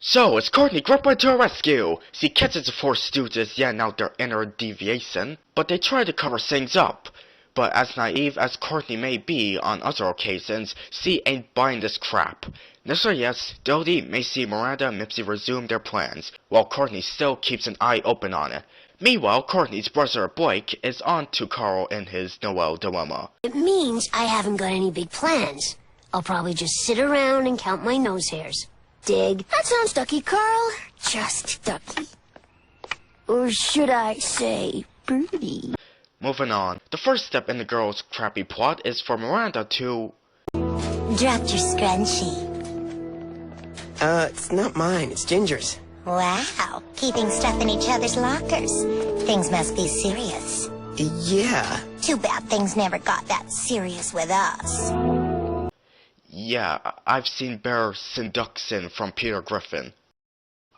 So, it's Courtney Grumpa to a rescue! She catches the four stooges yelling out their inner deviation, but they try to cover things up. But as naive as Courtney may be on other occasions, she ain't buying this crap. Yes, Dodie, Macie, Miranda, and Mipsy resume their plans, while Courtney still keeps an eye open on it. Meanwhile, Courtney's brother Blake is on to Carl in his Noel dilemma. It means I haven't got any big plans. I'll probably just sit around and count my nose hairs. Dig? That sounds ducky, Carl. Just ducky. Or should I say, birdie? Moving on. The first step in the girl's crappy plot is for Miranda to... Dropped your scrunchie. It's not mine, it's Ginger's. Wow, keeping stuff in each other's lockers. Things must be serious. Yeah. Too bad things never got that serious with us. Yeah, I've seen Bear Seduction from Peter Griffin.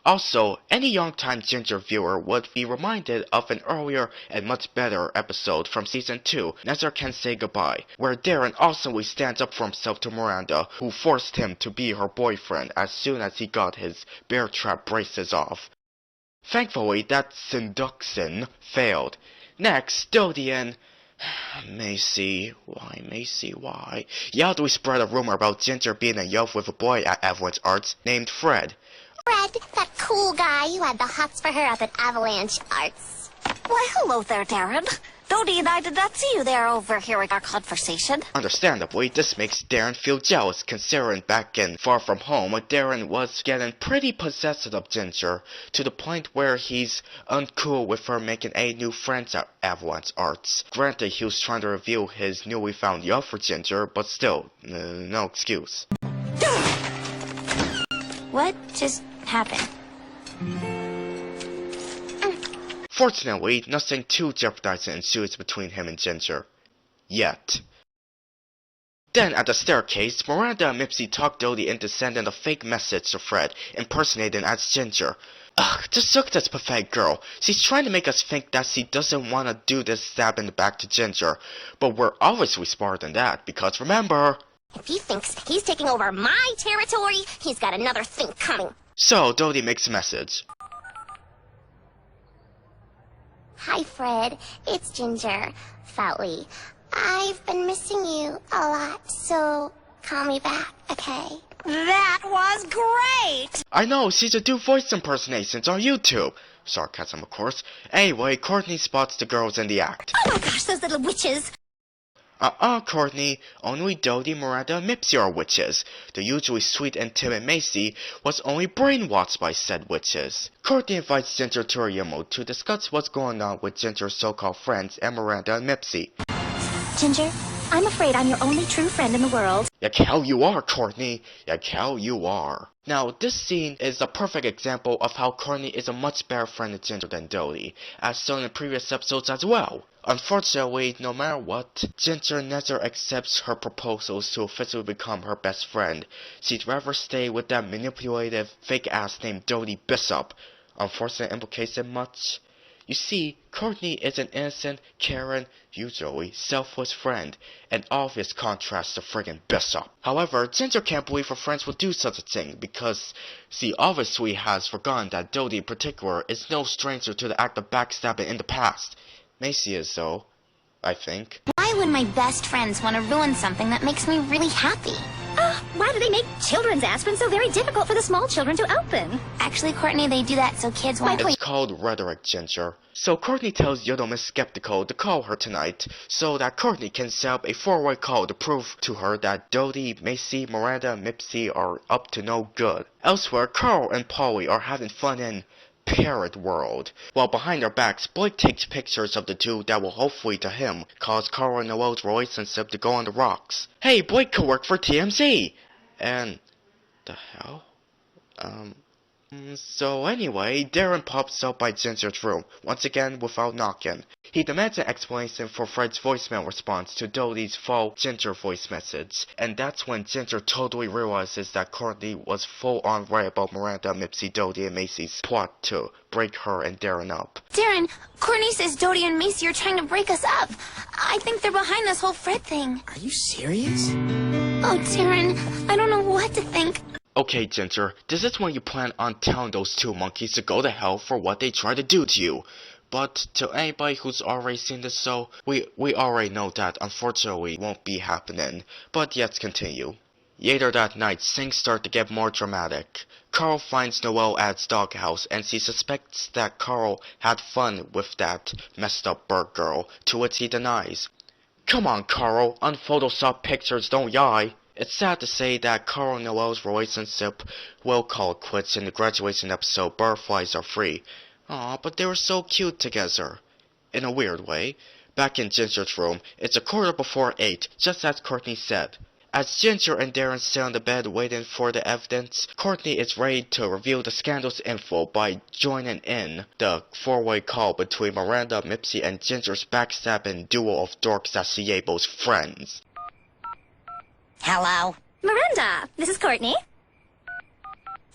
Also, any young-time Ginger viewer would be reminded of an earlier and much better episode from Season 2, Never Can Say Goodbye, where Darren awesomely stands up for himself to Miranda, who forced him to be her boyfriend as soon as he got his bear trap braces off. Thankfully, that seduction failed. Next, Dodie and... Macie, why? Yelled we spread a rumor about Ginger being in love with a boy at Avalanche Arts named Fred. Fred, that cool guy who had the hots for her up at Avalanche Arts. Why, hello there, Darren. Dodie and I did not see you there overhearing our conversation. Understandably, this makes Darren feel jealous, considering back in Far From Home, Darren was getting pretty possessive of Ginger, to the point where he's uncool with her making a new friends at Avalanche Arts. Granted, he was trying to reveal his newly found love for Ginger, but still, no excuse. What just happened? Fortunately, nothing too jeopardizing ensues between him and Ginger. Yet. Then, at the staircase, Miranda and Mipsy talk Dodie into sending a fake message to Fred, impersonating as Ginger. Ugh, just look at this pathetic girl. She's trying to make us think that she doesn't want to do this stab in the back to Ginger. But we're obviously smarter than that, because remember... If he thinks he's taking over my territory, he's got another thing coming. So, Dodie makes a message. Hi, Fred. It's Ginger Foutley. I've been missing you a lot, so call me back, okay? That was great! I know, she's a do voice impersonations on YouTube. Sarcasm, of course. Anyway, Courtney spots the girls in the act. Oh my gosh, those little witches! Courtney. Only Dodie, Miranda, and Mipsy are witches. The usually sweet and timid Macie was only brainwashed by said witches. Courtney invites Ginger to her limo to discuss what's going on with Ginger's so-called friends and Miranda and Mipsy. Ginger, I'm afraid I'm your only true friend in the world. Like hell you are, Courtney. Like hell you are. Now, this scene is a perfect example of how Courtney is a much better friend to Ginger than Dodie, as shown in previous episodes as well. Unfortunately, no matter what, Ginger never accepts her proposals to officially become her best friend. She'd rather stay with that manipulative, fake-ass named Dodie Bishop. Unfortunate implication much? You see, Courtney is an innocent, caring, usually selfless friend, an obvious contrast to friggin' Bishop. However, Ginger can't believe her friends would do such a thing, because she obviously has forgotten that Dodie in particular is no stranger to the act of backstabbing in the past. Macie is though, I think. Why would my best friends want to ruin something that makes me really happy? Why do they make children's aspirin so very difficult for the small children to open? Actually, Courtney, they do that so kids won't... It's called rhetoric, Ginger. So Courtney tells Yodo Miss Skeptical to call her tonight, so that Courtney can set up a four-way call to prove to her that Dodie, Macie, Miranda, and Mipsy are up to no good. Elsewhere, Carl and Polly are having fun in Parrot World, while behind their backs, Blake takes pictures of the two that will hopefully to him cause Carl and Noel's relationship to go on the rocks. Hey, Blake could work for TMZ! And... the hell? So anyway, Darren pops up by Ginger's room, once again without knocking. He demands an explanation for Fred's voicemail response to Dodie's faux Ginger voice message, and that's when Ginger totally realizes that Courtney was full-on right about Miranda, Mipsy, Dodie, and Macie's plot to break her and Darren up. Darren, Courtney says Dodie and Macie are trying to break us up. I think they're behind this whole Fred thing. Are you serious? Oh, Darren, I don't know what to think. Okay, Ginger, this is when you plan on telling those two monkeys to go to hell for what they tried to do to you. But to anybody who's already seen this show, we already know that unfortunately won't be happening. But let's continue. Later that night, things start to get more dramatic. Carl finds Noelle at his doghouse, and she suspects that Carl had fun with that messed up bird girl, to which he denies. Come on, Carl, unphotoshopped pictures don't lie. It's sad to say that Carl and Noelle's relationship will call it quits in the graduation episode Butterflies Are Free. Aw, but they were so cute together. In a weird way. Back in Ginger's room, it's 8:15, just as Courtney said. As Ginger and Darren sit on the bed waiting for the evidence, Courtney is ready to reveal the scandal's info by joining in the four-way call between Miranda, Macie, and Ginger's backstabbing duo of dorks as Siebo's friends. Hello? Miranda, this is Courtney.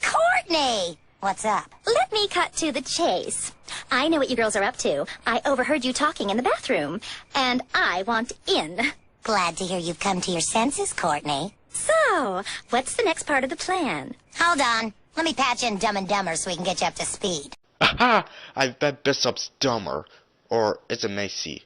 Courtney! What's up? Let me cut to the chase. I know what you girls are up to. I overheard you talking in the bathroom, and I want in. Glad to hear you've come to your senses, Courtney. So, what's the next part of the plan? Hold on. Let me patch in Dumb and Dumber so we can get you up to speed. Aha! I bet Bishop's dumber. Or is it Macie?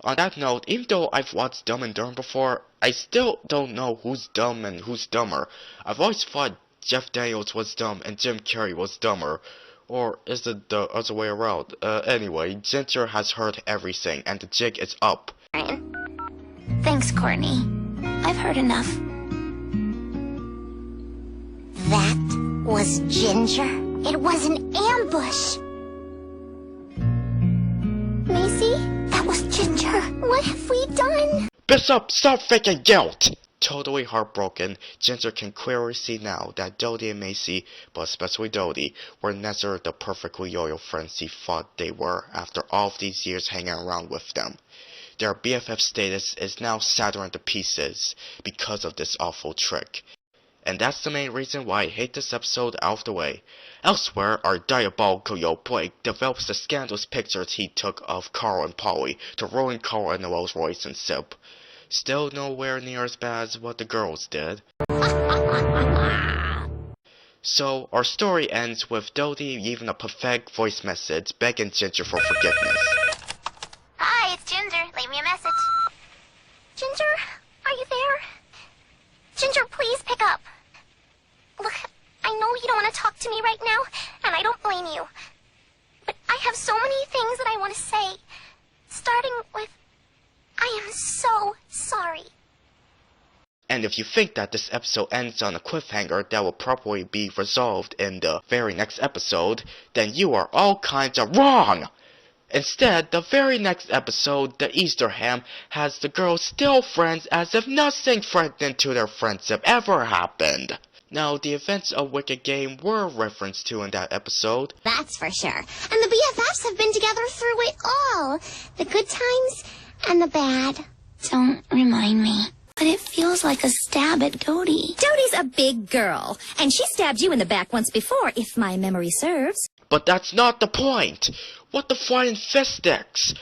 On that note, even though I've watched Dumb and Dumber before, I still don't know who's dumb and who's dumber. I've always thought Jeff Daniels was dumb and Jim Carrey was dumber. Or is it the other way around? Anyway, Ginger has heard everything and the jig is up. Thanks, Courtney. I've heard enough. That was Ginger? It was an ambush. Macie, that was Ginger. What have we done? Bishop, stop faking guilt! Totally heartbroken, Ginger can clearly see now that Dodie and Macie, but especially Dodie, were never the perfectly loyal friends she thought they were after all of these years hanging around with them. Their BFF status is now shattering to pieces because of this awful trick. And that's the main reason why I hate this episode out of the way. Elsewhere, our diabolical yo Blake develops the scandalous pictures he took of Carl and Polly to ruin Carl and Noelle's relationship. Still nowhere near as bad as what the girls did. So, our story ends with Dodie leaving a pathetic voice message begging Ginger for forgiveness. Hi, it's Ginger. Leave me a message. Ginger, are you there? Ginger, please pick up. Look, I know you don't want to talk to me right now, and I don't blame you. But I have so many things that I want to say. Starting with, I am so sorry. And if you think that this episode ends on a cliffhanger that will probably be resolved in the very next episode, then you are all kinds of wrong! Instead, the very next episode, the Easter ham, has the girls still friends as if nothing threatening to their friendship ever happened. Now, the events of Wicked Game were referenced to in that episode. That's for sure. And the BFFs have been together through it all. The good times and the bad. Don't remind me. But it feels like a stab at Dodie. Dodie's a big girl, and she stabbed you in the back once before, if my memory serves. But that's not the point! What the flying fist sticks?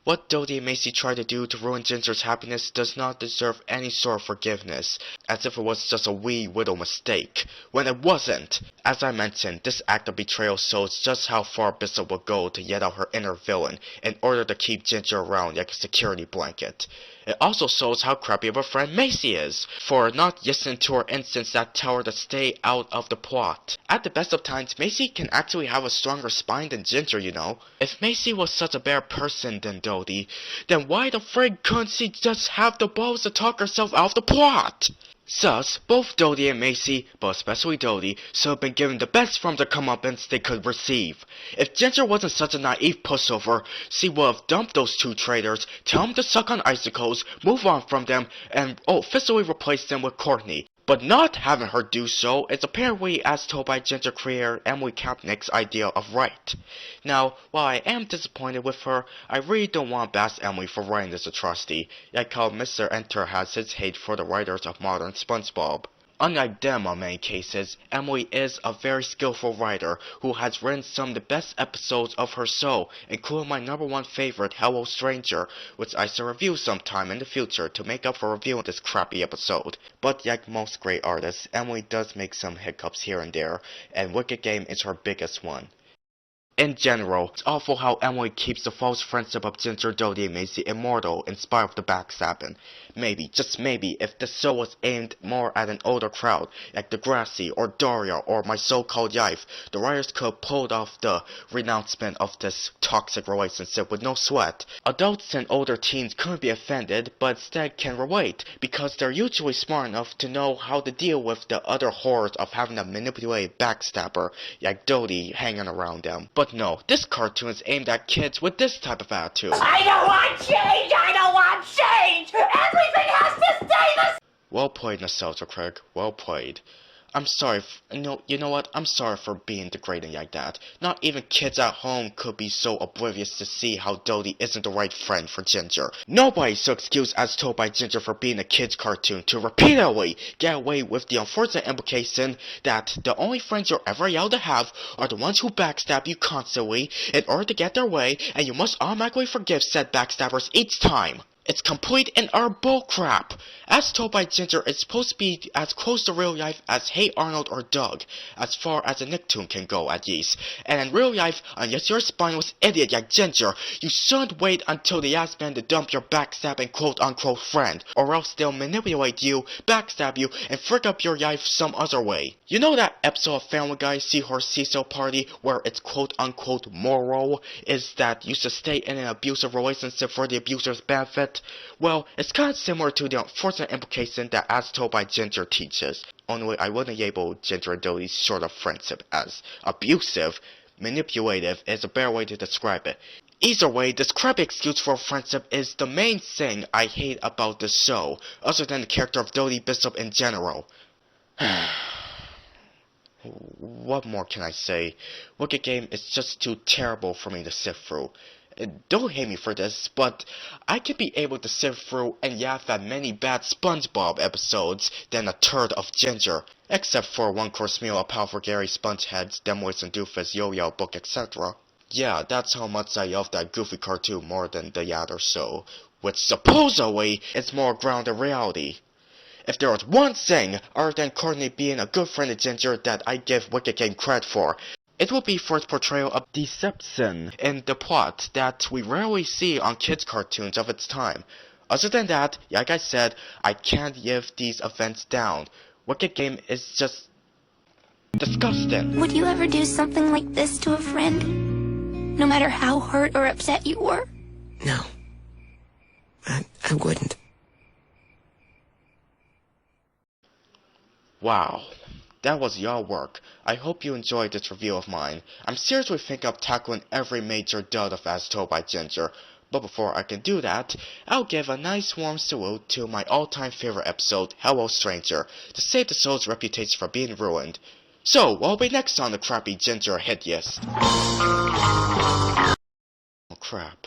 What Dodie and Macie tried to do to ruin Ginger's happiness does not deserve any sort of forgiveness, as if it was just a wee little mistake, when it wasn't. As I mentioned, this act of betrayal shows just how far Bishop would go to get out her inner villain in order to keep Ginger around like a security blanket. It also shows how crappy of a friend Macie is, for not listening to her instincts that tell her to stay out of the plot. At the best of times, Macie can actually have a stronger spine than Ginger, you know. If Macie was such a better person than Dodie, then why the frig couldn't she just have the balls to talk herself out of the plot? Thus, both Dodie and Macie, but especially Dodie, should have been given the best from the comeuppance they could receive. If Ginger wasn't such a naive pushover, she would have dumped those two traitors, tell them to suck on icicles, move on from them, and officially replace them with Courtney. But not having her do so is apparently as told by Ginger creator Emily Kapnek's idea of right. Now, while I am disappointed with her, I really don't want to bash Emily for writing this atrocity, like how Mr. Enter has his hate for the writers of modern SpongeBob. Unlike them on many cases, Emily is a very skillful writer who has written some of the best episodes of her show, including my #1 favorite, Hello Stranger, which I shall review sometime in the future to make up for reviewing this crappy episode. But like most great artists, Emily does make some hiccups here and there, and Wicked Game is her biggest one. In general, it's awful how Emily keeps the false friendship of Ginger, Dodie, and Macie immortal in spite of the backstabbing. Maybe, just maybe, if the show was aimed more at an older crowd, like Degrassi or Daria or My So-Called Life, the writers could have pulled off the renouncement of this toxic relationship with no sweat. Adults and older teens couldn't be offended, but instead can relate, because they're usually smart enough to know how to deal with the other horrors of having a manipulated backstabber, like Dodie, hanging around them. But no, this cartoon is aimed at kids with this type of attitude. I don't want change! I don't want change! Everything has to stay the same! Well played, Nostalgia Craig. Well played. I'm sorry, you know what? I'm sorry for being degrading like that. Not even kids at home could be so oblivious to see how Dodie isn't the right friend for Ginger. Nobody should excuse As Told by Ginger for being a kid's cartoon to repeatedly get away with the unfortunate implication that the only friends you're ever allowed to have are the ones who backstab you constantly in order to get their way, and you must automatically forgive said backstabbers each time. It's complete and utter bullcrap. As Told by Ginger is supposed to be as close to real life as Hey Arnold or Doug, as far as a Nicktoon can go at least. And in real life, unless you're a spineless idiot like Ginger, you shouldn't wait until the last man to dump your backstabbing quote-unquote friend, or else they'll manipulate you, backstab you, and frick up your life some other way. You know that episode of Family Guy Seahorse Cecil Party where its quote-unquote moral is that you should stay in an abusive relationship for the abuser's benefit? Well, it's kind of similar to the unfortunate implication that As Told by Ginger teaches. Only I wouldn't label Ginger and Dodie's sort of friendship as abusive. Manipulative is a better way to describe it. Either way, this crappy excuse for friendship is the main thing I hate about the show, other than the character of Dodie Bishop in general. What more can I say? Wicked Game is just too terrible for me to sift through. Don't hate me for this, but I could be able to sift through and laugh at many bad SpongeBob episodes than a turd of Ginger, except for One Course Meal, A Powerful Gary, Spongeheads, Demolition Doofus, Yo-Yo Book, etc. Yeah, that's how much I love that goofy cartoon more than the other show, which supposedly is more grounded in reality. If there was one thing, other than Courtney being a good friend of Ginger, that I give Wicked Game credit for, it would be for its portrayal of deception in the plot that we rarely see on kids' cartoons of its time. Other than that, like I said, I can't live these events down. Wicked Game is just disgusting. Would you ever do something like this to a friend? No matter how hurt or upset you were? No. I wouldn't. Wow. That was your work. I hope you enjoyed this review of mine. I'm seriously thinking of tackling every major dud of As Told by Ginger. But before I can do that, I'll give a nice warm salute to my all-time favorite episode, Hello Stranger, to save the show's reputation from being ruined. So, what'll be next on the crappy Ginger hit list? Oh crap.